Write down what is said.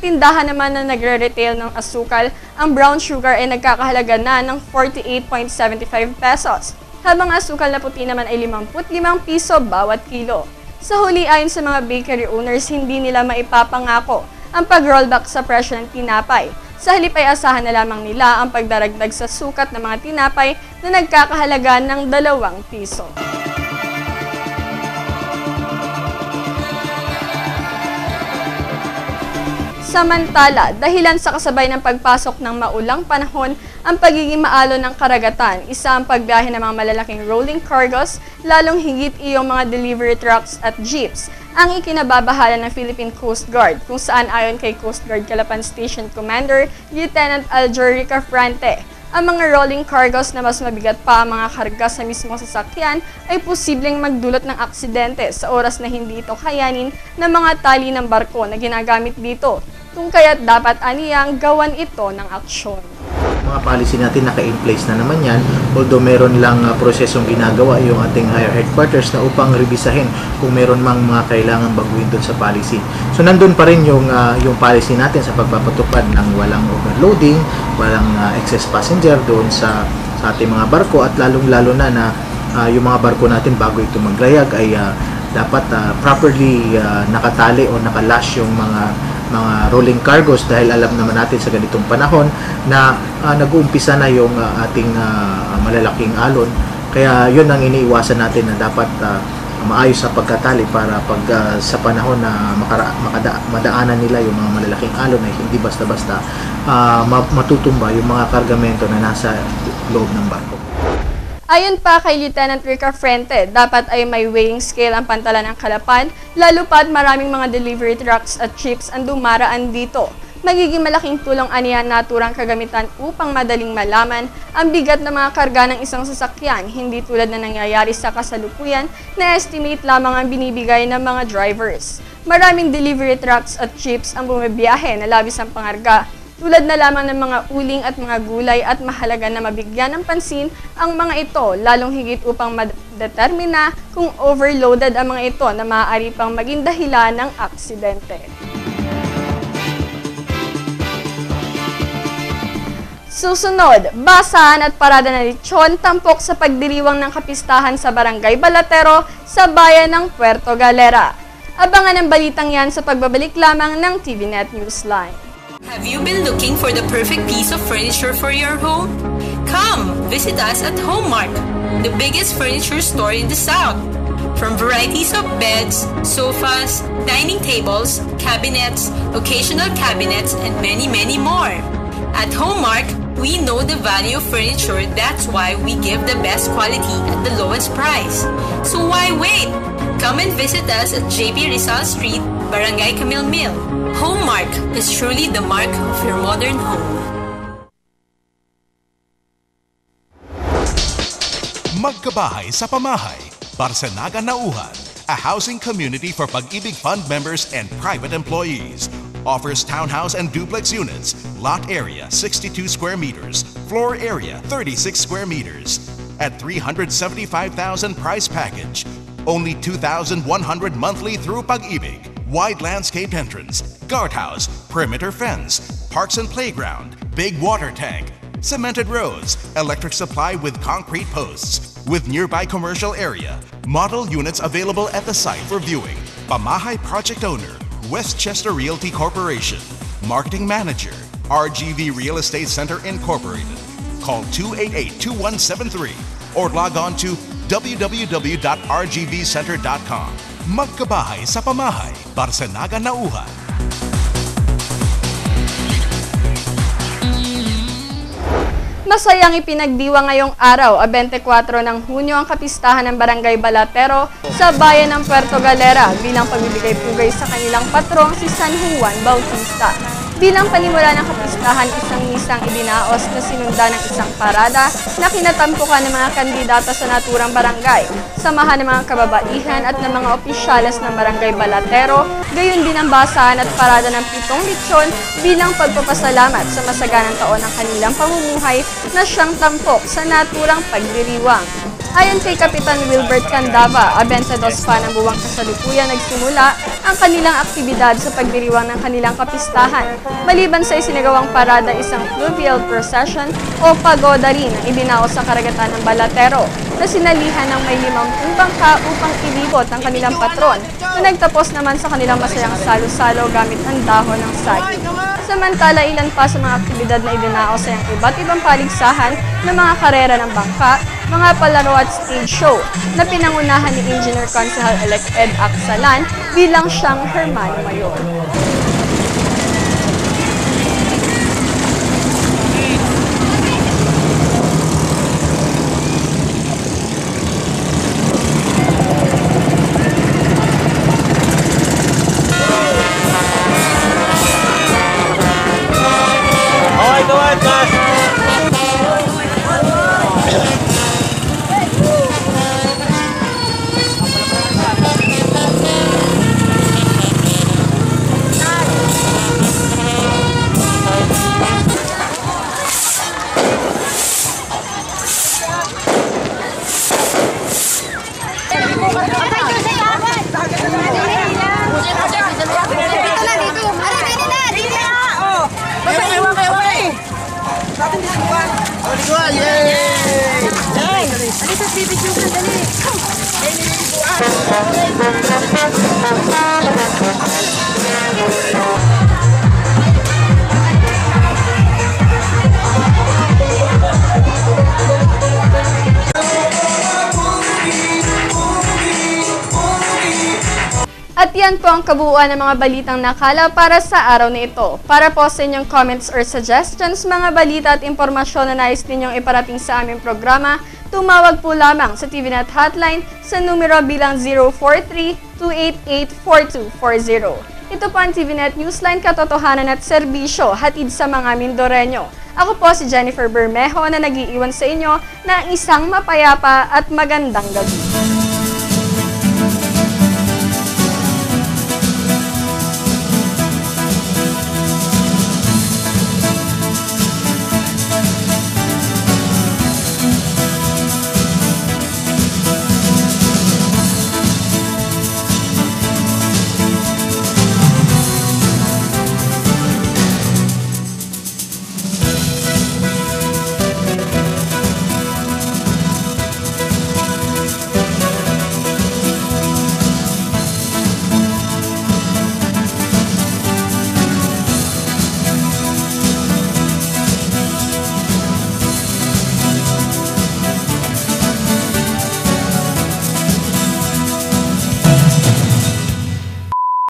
tindahan naman na nagre-retail ng asukal, ang brown sugar ay nagkakahalaga na ng 48.75 pesos, habang asukal na puti naman ay 55 piso bawat kilo. Sa huli, ayon sa mga bakery owners, hindi nila maipapangako ang pag-rollback sa presyo ng tinapay. Sa halip ay asahan na lamang nila ang pagdaragdag sa sukat ng mga tinapay na nagkakahalaga ng 2 piso. Samantala, dahilan sa kasabay ng pagpasok ng maulang panahon, ang pagiging maalon ng karagatan, isa ang pagbiyahe ng mga malalaking rolling cargos, lalong higit iyong mga delivery trucks at jeeps, ang ikinababahala ng Philippine Coast Guard, kung saan ayon kay Coast Guard Calapan Station Commander Lieutenant Aljurica Frante, ang mga rolling cargos na mas mabigat pa ang mga karga sa mismong sasakyan ay posibleng magdulot ng aksidente sa oras na hindi ito kayanin ng mga tali ng barko na ginagamit dito, kung kaya't dapat aniyang gawan ito ng aksyon. Mga policy natin naka-in-place na naman yan, although meron lang prosesong ginagawa yung ating higher headquarters na upang revisahin kung meron mang mga kailangan baguhin doon sa policy. So nandun pa rin yung policy natin sa pagpapatupad ng walang overloading, walang excess passenger doon sa ating mga barko, at lalong-lalo na yung mga barko natin bago ito maglayag ay dapat properly nakatali o nakalash yung mga rolling cargos, dahil alam naman natin sa ganitong panahon na nag-uumpisa na yung ating malalaking alon. Kaya yun ang iniiwasan natin na dapat maayos sa pagkatali para pag sa panahon na madaanan nila yung mga malalaking alon ay hindi basta-basta matutumba yung mga kargamento na nasa loob ng barko. Ayon pa kay Lieutenant Rica Frente, dapat ay may weighing scale ang pantalan ng Calapan, lalo pa't maraming mga delivery trucks at jeeps ang dumaraan dito. Magiging malaking tulong aniya naturang kagamitan upang madaling malaman ang bigat ng mga karga ng isang sasakyan, hindi tulad na nangyayari sa kasalukuyan na estimate lamang ang binibigay ng mga drivers. Maraming delivery trucks at jeeps ang bumibiyahe na labis ang pangarga, tulad na lamang ng mga uling at mga gulay, at mahalaga na mabigyan ng pansin ang mga ito, lalong higit upang madetermina kung overloaded ang mga ito na maaari pang maging dahilan ng aksidente. Susunod, basahan at parada na lechon tampok sa pagdiriwang ng kapistahan sa Barangay Balatero sa bayan ng Puerto Galera. Abangan ang balitang yan sa pagbabalik lamang ng TVNet Newsline. Have you been looking for the perfect piece of furniture for your home? Come, visit us at Homemart, the biggest furniture store in the South. From varieties of beds, sofas, dining tables, cabinets, occasional cabinets, and many, many more. At Homemart, we know the value of furniture, that's why we give the best quality at the lowest price. So why wait? Come and visit us at JP Rizal Street, Barangay Camille Mill. Homemart is truly the mark of your modern home. Magkabahay sa Pamahay, Barsanaga Nauhan, a housing community for Pag-ibig Fund members and private employees. Offers townhouse and duplex units, lot area 62 square meters, floor area 36 square meters. At 375,000 price package, only 2,100 monthly through Pag-ibig. Wide landscaped entrance, guardhouse, perimeter fence, parks and playground, big water tank, cemented roads, electric supply with concrete posts, with nearby commercial area, model units available at the site for viewing. Pamahay project owner, Westchester Realty Corporation. Marketing manager, RGV Real Estate Center Incorporated. Call 288-2173 or log on to www.rgvcenter.com. Magkabahay sa Pamahay, Barsanaga Nauhan. Masayang ipinagdiwa ngayong araw, 24 ng Hunyo, ang kapistahan ng Barangay Balatero sa bayan ng Puerto Galera bilang pagbibigay-pugay sa kanilang patrong si San Juan Bautista. Bilang panimula ng kapistahan, isang misang idinaos na sinunda ng isang parada na kinatampukan ng mga kandidata sa naturang barangay, samahan ng mga kababaihan at ng mga opisyales ng Barangay Balatero, gayon din ang basahan at parada ng 7 lechon bilang pagpapasalamat sa masaganang taon ng kanilang pamumuhay na siyang tampok sa naturang pagdiriwang. Ayon kay Kapitan Wilbert Candava, 22 pa ng buwang kasalukuyan nagsimula ang kanilang aktibidad sa pagdiriwang ng kanilang kapistahan. Maliban sa isinagawang parada, isang fluvial procession o pagoda rin ang ibinaos sa karagatan ng Balatero na sinalihan ng may 50 bangka upang ilibot ang kanilang patron na nagtapos naman sa kanilang masayang salo-salo gamit ang dahon ng saging. Samantala, ilan pa sa mga aktibidad na idinaos ay ang iba't ibang paligsahan ng mga karera ng bangka, mga palaro at stage show na pinangunahan ni Engineer Consehal-elect Ed Aksalan bilang siyang Hermano Mayor. At yan po ang kabuuan ng mga balitang nakala para sa araw na ito. Para po sa inyong comments or suggestions, mga balita at impormasyon na nais ninyong iparating sa aming programa, tumawag po lamang sa TVNet hotline sa numero bilang 043-288-4240. Ito po ang TVNet Newsline, katotohanan at serbisyo, hatid sa mga Mindoreño. Ako po si Jennifer Bermejo na nag-iiwan sa inyo ng isang mapayapa at magandang gabi.